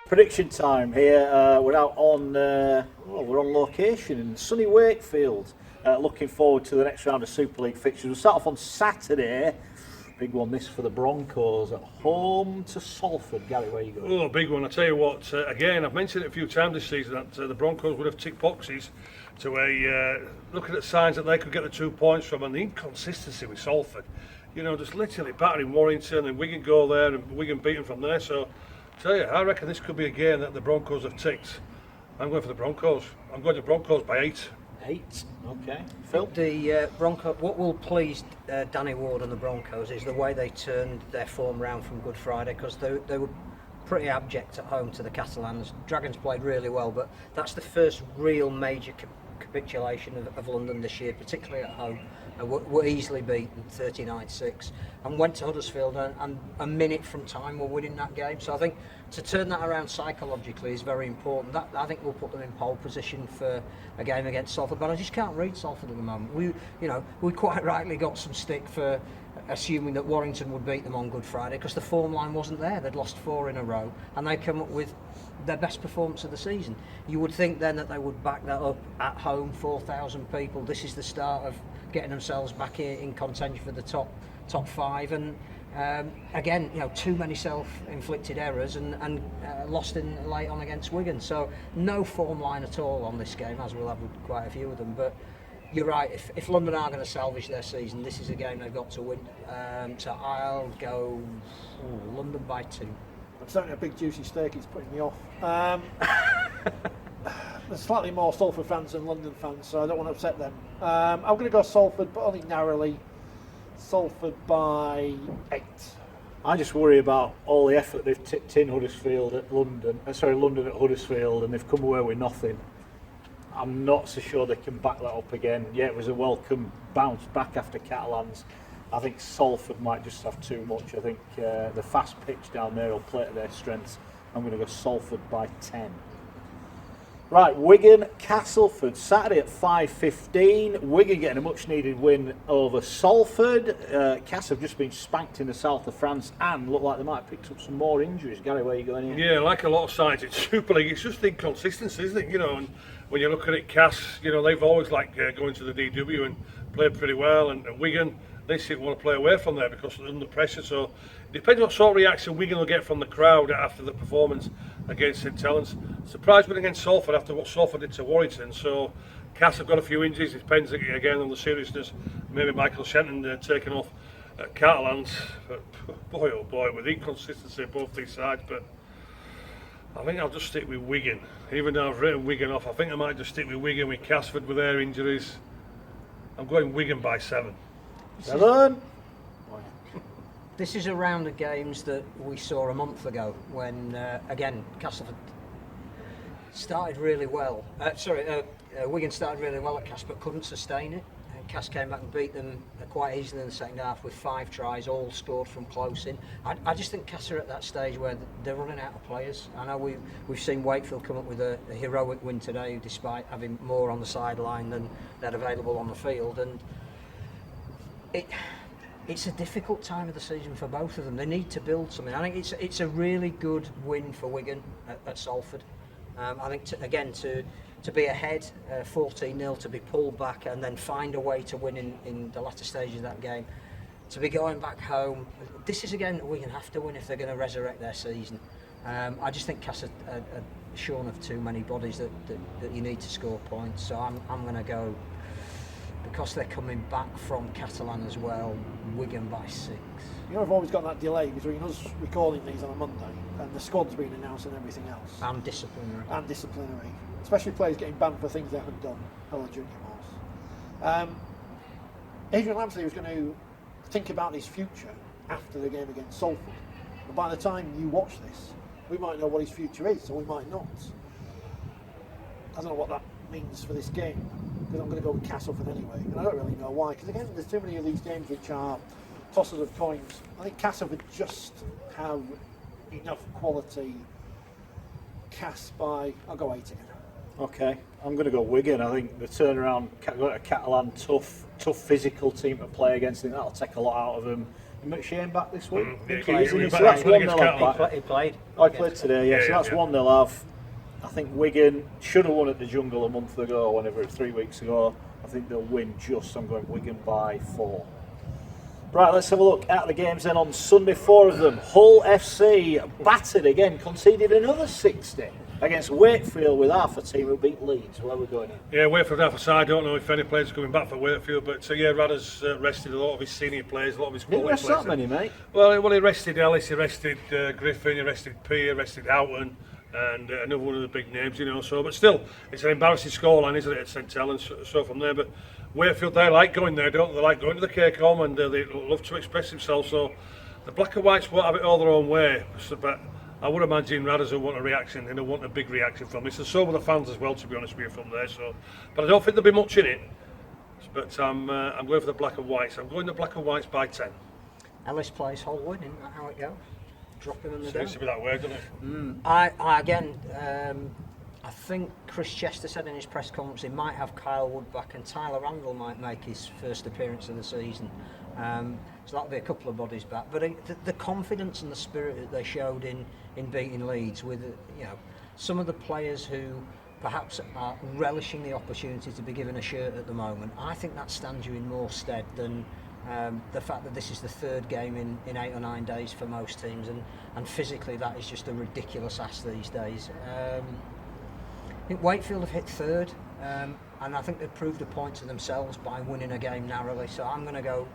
Prediction time here. We're out on we're on location in sunny Wakefield. Looking forward to the next round of Super League fixtures. We'll start off on Saturday. Big one this for the Broncos at home to Salford. Gary, where you going? Oh, big one. I tell you what. Again, I've mentioned it a few times this season that the Broncos would have ticked boxes to looking at signs that they could get the 2 points from, and the inconsistency with Salford. You know, just literally battering Warrington and Wigan go there and Wigan beaten from there. So, I tell you, I reckon this could be a game that the Broncos have ticked. I'm going for the Broncos. I'm going to Broncos by 8. 8. Okay. Phil? The Bronco. What will please Danny Ward and the Broncos is the way they turned their form round from Good Friday, because they were pretty abject at home to the Catalans. Dragons played really well, but that's the first real major capitulation of London this year, particularly at home. Were easily beaten 39-6 and went to Huddersfield, and a minute from time were winning that game. So I think to turn that around psychologically is very important. That I think will put them in pole position for a game against Salford. But I just can't read Salford at the moment. We quite rightly got some stick for assuming that Warrington would beat them on Good Friday because the form line wasn't there. They'd lost 4 in a row and they come up with their best performance of the season. You would think then that they would back that up at home, 4,000 people. This is the start of getting themselves back in contention for the top 5, and again, too many self-inflicted errors and lost in late on against Wigan. So no form line at all on this game, as we'll have with quite a few of them. But you're right, if London are going to salvage their season, this is a game they've got to win. So I'll go London by 2. I'm certainly a big juicy steak, it's putting me off. There's slightly more Salford fans than London fans, so I don't want to upset them. I'm going to go Salford, but only narrowly. Salford by 8. I just worry about all the effort they've tipped in London at Huddersfield, and they've come away with nothing. I'm not so sure they can back that up again. Yeah, it was a welcome bounce back after Catalans. I think Salford might just have too much. I think the fast pitch down there will play to their strengths. I'm going to go Salford by 10. Right, Wigan, Castleford, Saturday at 5:15. Wigan getting a much-needed win over Salford. Cass have just been spanked in the south of France and look like they might have picked up some more injuries. Gary, where are you going here? Yeah, like a lot of sides in Super League, it's just the inconsistency, isn't it? And when you're looking at Cass, they've always liked going to the DW and played pretty well, and Wigan, they seem to want to play away from there because they're under pressure. So it depends what sort of reaction Wigan will get from the crowd after the performance against St Helens. Surprise win against Salford after what Salford did to Warrington. So Cass have got a few injuries. It depends again on the seriousness. Maybe Michael Shenton taking off Catalans. But boy oh boy, with inconsistency of both these sides. But I think I'll just stick with Wigan. Even though I've written Wigan off, I think I might just stick with Wigan with Castleford with their injuries. I'm going Wigan by 7. 7. This is a round of games that we saw a month ago when, again, Castleford started really well. Wigan started really well at Cass but couldn't sustain it. Cass came back and beat them quite easily in the second half with 5 tries, all scored from close in. I just think Cass are at that stage where they're running out of players. I know we've seen Wakefield come up with a heroic win today despite having more on the sideline than they're available on the field, and it's a difficult time of the season for both of them. They need to build something. I think it's a really good win for Wigan at Salford. I think to be ahead 14-0, to be pulled back and then find a way to win in the latter stages of that game, to be going back home. This is a game that Wigan have to win if they're going to resurrect their season. I just think Cass are shorn of too many bodies that you need to score points. So I'm going to go, because they're coming back from Catalan as well, Wigan by 6. I've always got that delay between us recording these on a Monday and the squad's being announced and everything else. And disciplinary. Especially players getting banned for things they haven't done. Hello, Junior Moss. Adrian Lamsley was going to think about his future after the game against Salford. And by the time you watch this, we might know what his future is, or we might not. I don't know what that means for this game, because I'm going to go with Castleford anyway, and I don't really know why, because again there's too many of these games which are tosses of coins. I think Castleford just have enough quality. I'll go 8 again. Okay, I'm going to go Wigan. I think the turnaround, Catalan tough, tough physical team to play against. And that'll take a lot out of them. McShane back this week. Yeah, So he's back that's against 1-0 Catalans. back. He played. I played today, Yeah, so that's yeah. 1-0 have. I think Wigan should have won at the Jungle a month ago, or whenever, 3 weeks ago. I think they'll win just. I'm going Wigan by 4. Right, let's have a look at the games then on Sunday. 4 of them. Hull FC battered again, conceded another 60 against Wakefield with half a team who beat Leeds. Where are we going in? Yeah, Wakefield half a side. I don't know if any players are coming back for Wakefield, but yeah, Radda's rested a lot of his senior players, a lot of his Didn't quality rest players. that many, mate. Well, he rested Ellis, he rested Griffin, he rested P, he rested Houghton, and another one of the big names, you know. So, but still, it's an embarrassing scoreline, isn't it, at St Helens? So from there, but Wakefield, they like going there, don't they? They like going to the Cake-Home, and they love to express themselves. So the Black and Whites won't have it all their own way. So, but I would imagine Radders will want a reaction, and they'll want a big reaction from this, and so will the fans as well, to be honest with you, from there. So, but I don't think there'll be much in it. But I'm going for the Black and Whites. I'm going the Black and Whites by 10. Ellis plays Hull win, isn't that how it goes? Drop him in the Seems to be that way, doesn't it? I think Chris Chester said in his press conference he might have Kyle Wood back and Tyler Randall might make his first appearance of the season. So that'll be a couple of bodies back. But the confidence and the spirit that they showed in beating Leeds, with some of the players who perhaps are relishing the opportunity to be given a shirt at the moment, I think that stands you in more stead than the fact that this is the 3rd game in 8 or 9 days for most teams, and physically that is just a ridiculous ask these days. I think Wakefield have hit 3rd, and I think they've proved a point to themselves by winning a game narrowly, so I'm going to go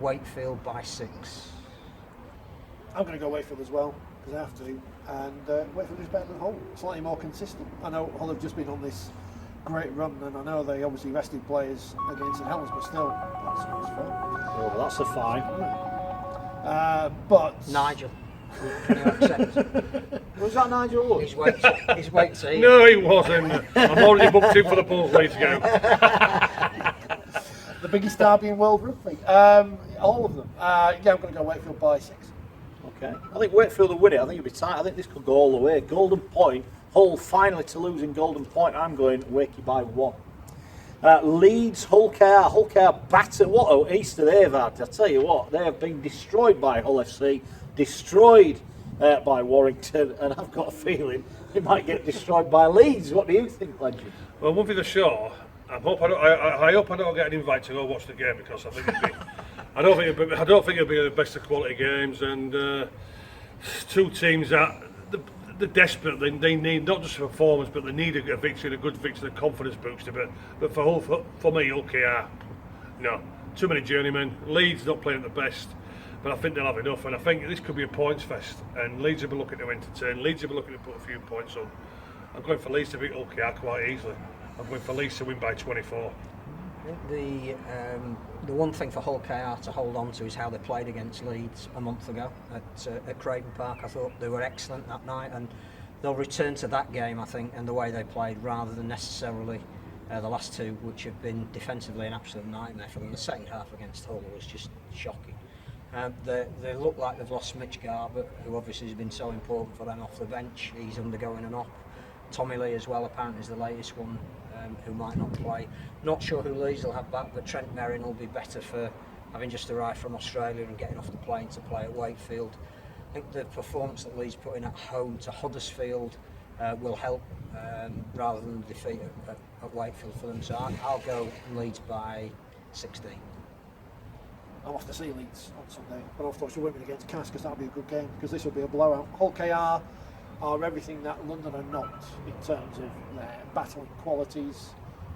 Wakefield by 6. I'm going to go Wakefield as well, because I have to, and Wakefield is better than Hull, slightly more consistent. I know Hull have just been on this great run, and I know they obviously rested players against the Helens, but still, that's fun. Oh, that's a fine. But Nigel, can you accept? Was that Nigel Wood? His weight to No, he wasn't. I'm already booked in for the Bulls Leeds game. the biggest derby in world rugby, all of them. I'm going to go Wakefield by 6. Okay. I think Wakefield will win it. I think it'll be tight. I think this could go all the way. Golden Point. Hull finally to lose in Golden Point. I'm going Wakey by 1. Leeds, Hull KR batter. What an Easter they've had. I tell you what, they have been destroyed by Hull FC, destroyed by Warrington, and I've got a feeling they might get destroyed by Leeds. What do you think, Legend? Well, one thing for sure, I hope I don't get an invite to go watch the game, because I think I don't think it'll be the best of quality games, and 2 teams that they're desperate. They need not just a performance, but they need a victory, a good victory, a confidence booster. But for me, okay, no, too many journeymen. Leeds not playing at the best, but I think they'll have enough. And I think this could be a points fest. And Leeds will be looking to entertain. Leeds will be looking to put a few points on. I'm going for Leeds to beat OKR quite easily. I'm going for Leeds to win by 24. I think the one thing for Hull KR to hold on to is how they played against Leeds a month ago at Creighton Park. I thought they were excellent that night, and they'll return to that game, I think, and the way they played, rather than necessarily the last 2, which have been defensively an absolute nightmare for them. The second half against Hull was just shocking. They look like they've lost Mitch Garbutt, who obviously has been so important for them off the bench. He's undergoing an op. Tommy Lee as well, apparently, is the latest one who might not play. Not sure who Leeds will have back, but Trent Merrin will be better for having just arrived from Australia and getting off the plane to play at Wakefield. I think the performance that Leeds put in at home to Huddersfield will help, rather than the defeat at Wakefield for them. So I'll go Leeds by 16. I'm off to see Leeds on Sunday, but I'll watch the women against Cass, because that'll be a good game, because this will be a blowout. Hull KR are everything that London are not in terms of their battling qualities.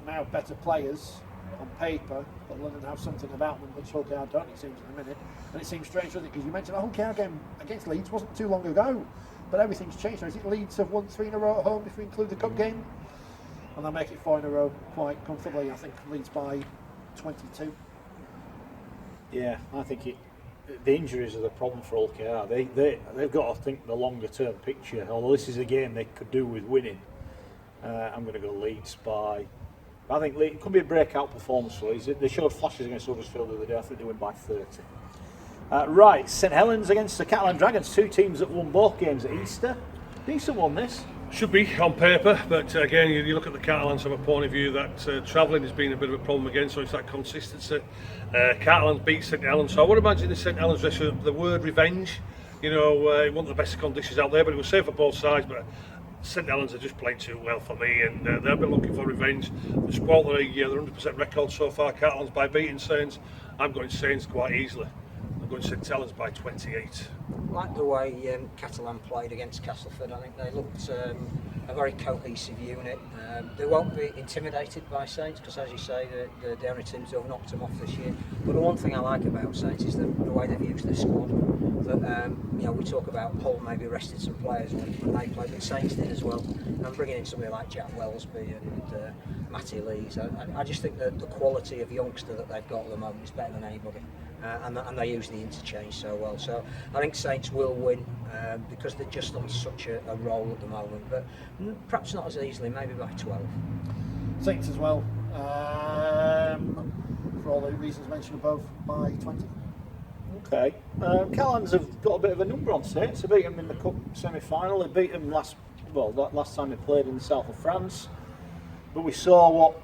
They have better players on paper, but London have something about them which Hull KR don't, it seems, in a minute. And it seems strange, doesn't it? Because you mentioned the Hull KR game against Leeds wasn't too long ago, but everything's changed. I think Leeds have won 3 in a row at home if we include the cup game, and they'll make it 4 in a row quite comfortably. I think Leeds by 22. Yeah, I think the injuries are the problem for Hull KR. They've got to think the longer term picture. Although this is a game they could do with winning, I'm going to go Leeds by. I think it could be a breakout performance for Leeds. They showed flashes against Huddersfield the other day. I think they win by 30. Right, St Helens against the Catalan Dragons. 2 teams that won both games at Easter. Decent one, this. Should be on paper, but again, you look at the Catalans from a point of view that travelling has been a bit of a problem again, so it's that consistency. Catalans beat St Helens, so I would imagine the St Helens dressing up the word revenge. You know, it wasn't the best conditions out there, but it was safe for both sides. But St Helens are just playing too well for me, and they'll be looking for revenge. The spoiled their 100% record so far, Catalans, by beating Saints. I'm going Saints quite easily. I'm going St Helens by 28. Like the way Catalan played against Castleford, I think they looked a very cohesive unit. They won't be intimidated by Saints because, as you say, they're the only teams who have knocked them off this year. But the one thing I like about Saints is the way they've used their squad. That we talk about Hull maybe rested some players when they played, but Saints did as well. And bringing in somebody like Jack Wellesby and Matty Lees, I just think that the quality of youngster that they've got at the moment is better than anybody. And they use the interchange so well. So I think Saints will win because they're just on such a roll at the moment, but perhaps not as easily, maybe by 12. Saints as well, for all the reasons mentioned above, by 20. Okay. Catalans have got a bit of a number on Saints. They beat them in the cup semi-final. They beat them last time they played in the south of France. But we saw what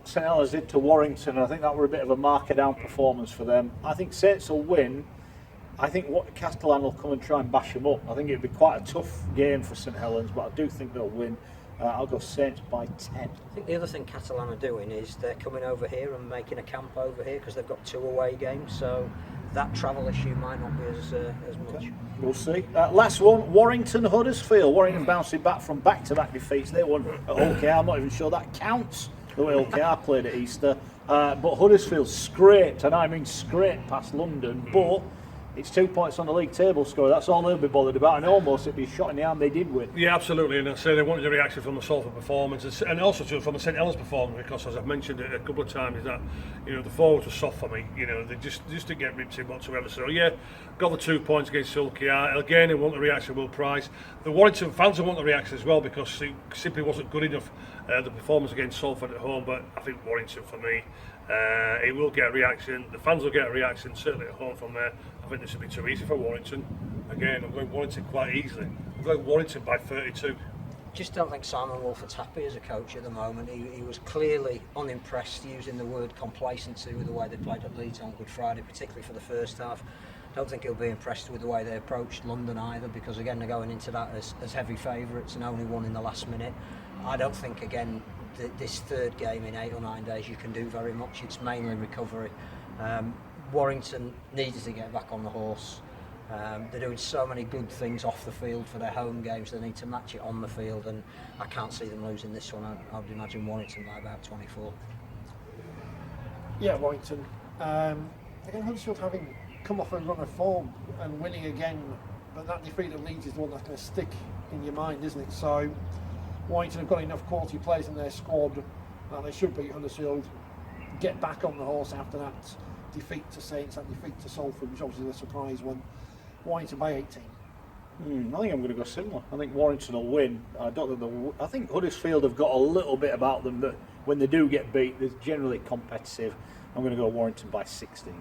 St Helens did to Warrington, and I think that were a bit of a marker down performance for them. I think Saints will win. I think Catalan will come and try and bash them up. I think it'll be quite a tough game for St Helens, but I do think they'll win. I'll go Saints by 10. I think the other thing Catalan are doing is they're coming over here and making a camp over here because they've got 2 away games, so that travel issue might not be as much. Okay. We'll see. Last one, Warrington Huddersfield. Warrington bouncing back from back-to-back defeats. They won at OKR. I'm not even sure that counts. The way OKR played at Easter, but Huddersfield scraped, and I mean scraped past London, but it's 2 points on the league table score. That's all they'll be bothered about, and almost it'd be a shot in the arm. They did win. Yeah, absolutely, and I say they wanted a reaction from the Salford performance, and also from the St Helens performance, because as I've mentioned it a couple of times, is that the forwards were soft for me. They just didn't get ripped in whatsoever. So yeah, got the 2 points against OKR. Again, they want the reaction. Will Price. The Warrington fans will want the reaction as well because it simply wasn't good enough. The performance against Salford at home, but I think Warrington for me, it will get a reaction. The fans will get a reaction, certainly at home from there. I think this will be too easy for Warrington. Again, I'm going Warrington quite easily. I'm going Warrington by 32. Just don't think Simon Wolford's happy as a coach at the moment. He was clearly unimpressed, using the word complacency, with the way they played at Leeds on Good Friday, particularly for the first half. Don't think he'll be impressed with the way they approached London either, because again they're going into that as heavy favourites and only won in the last minute. I don't think again this third game in 8 or 9 days you can do very much. It's mainly recovery. Warrington needed to get back on the horse. They're doing so many good things off the field for their home games. They need to match it on the field, and I can't see them losing this one. I would imagine Warrington by about 24. Yeah, Warrington. Again, Huddersfield having come off a run of form and winning again, but that defeat at Leeds is the one that's going to stick in your mind, isn't it? So Warrington have got enough quality players in their squad that they should beat Huddersfield, get back on the horse after that defeat to Saints, that defeat to Salford, which obviously is a surprise one. Warrington by 18. I think I'm going to go similar. I think Warrington will win. I think Huddersfield have got a little bit about them that when they do get beat, they're generally competitive. I'm going to go Warrington by 16.